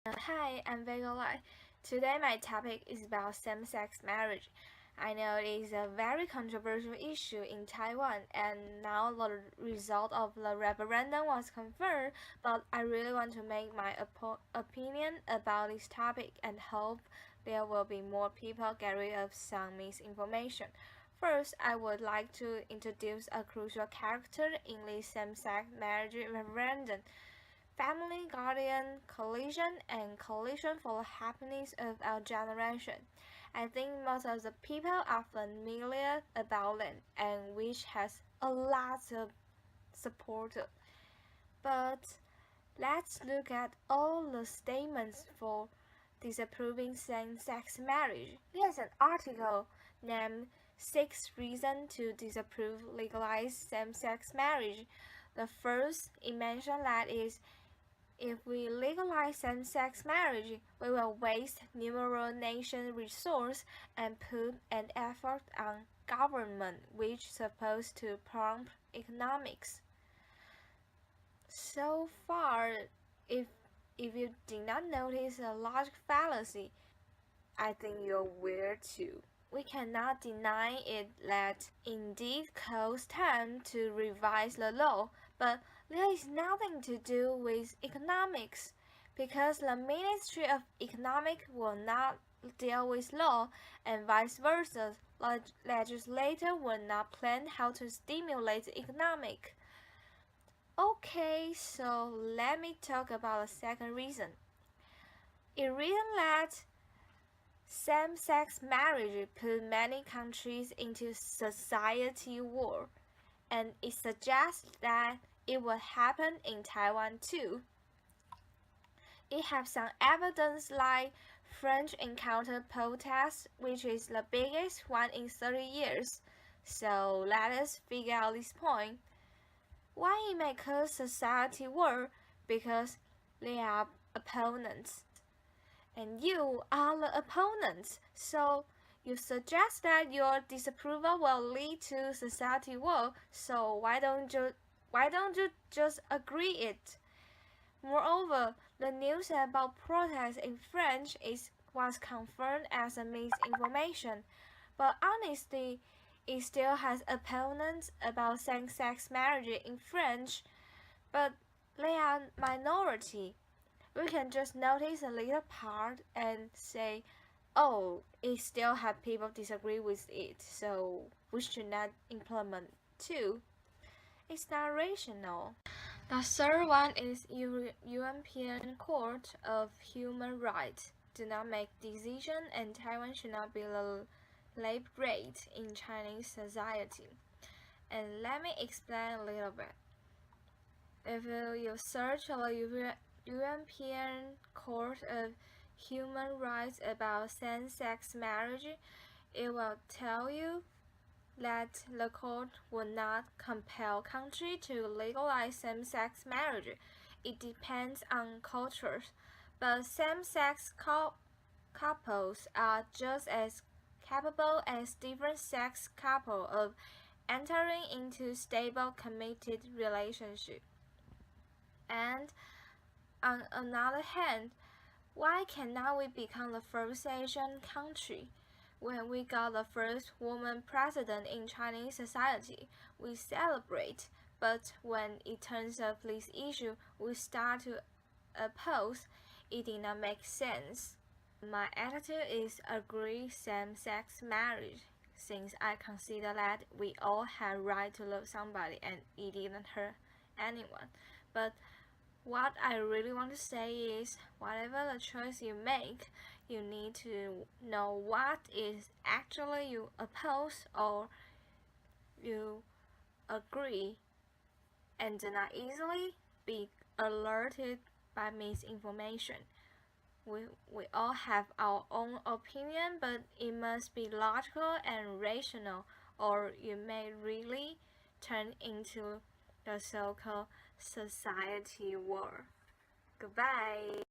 Hi, I'm Bagel Lai. Today my topic is about same-sex marriage. I know it is a very controversial issue in Taiwan, and now the result of the referendum was confirmed, but I really want to make my opinion about this topic and hope there will be more people get rid of some misinformation. First, I would like to introduce a crucial character in the same-sex marriage referendum. Family, guardian, collision, and collision for the happiness of our generation. I think most of the people are familiar about them and which has a lot of support. But let's look at all the statements for disapproving same-sex marriage. There's an article named 6 Reasons to Disapprove Legalized Same-Sex Marriage. The first it mentioned that is if we legalize same-sex marriage, we will waste numerous nation resources and put an effort on government which is supposed to prompt economics. So far, if you did not notice a logic fallacy, I think you're weird too. We cannot deny it that indeed calls time to revise the law, but there is nothing to do with economics, because the Ministry of Economics will not deal with law, and vice versa. The legislator will not plan how to stimulate economic. Okay, so let me talk about the second reason. It reason that same-sex marriage put many countries into society war, and it suggests that it would happen in Taiwan too. It has some evidence like French encounter protest, which is the biggest one in 30 years. So let us figure out this point. Why it may cause society war? Because they are opponents. And you are the opponents, so you suggest that your disapproval will lead to society war, so why don't you just agree it? Moreover, the news about protests in French was confirmed as a misinformation, but honestly, it still has opponents about same-sex marriage in French, but they are minority. We can just notice a little part and say, oh, it still have people disagree with it, so we should not implement too. It's not rational. The third one is European Court of Human Rights do not make decision, and Taiwan should not be the labor rate in Chinese society. And let me explain a little bit. If you search the European Court of Human Rights about same-sex marriage, it will tell you that the court will not compel country to legalize same-sex marriage. It depends on cultures, but same-sex couples are just as capable as different-sex couples of entering into stable committed relationship. And on another hand, why cannot we become the first Asian country? When we got the first woman president in Chinese society, we celebrate, but when it turns up this issue, we start to oppose. It did not make sense. My attitude is agree same-sex marriage, since I consider that we all have right to love somebody and it didn't hurt anyone. But what I really want to say is, whatever the choice you make, you need to know what is actually you oppose or you agree, and do not easily be alerted by misinformation. We all have our own opinion, but it must be logical and rational, or you may really turn into the so-called society war. Goodbye.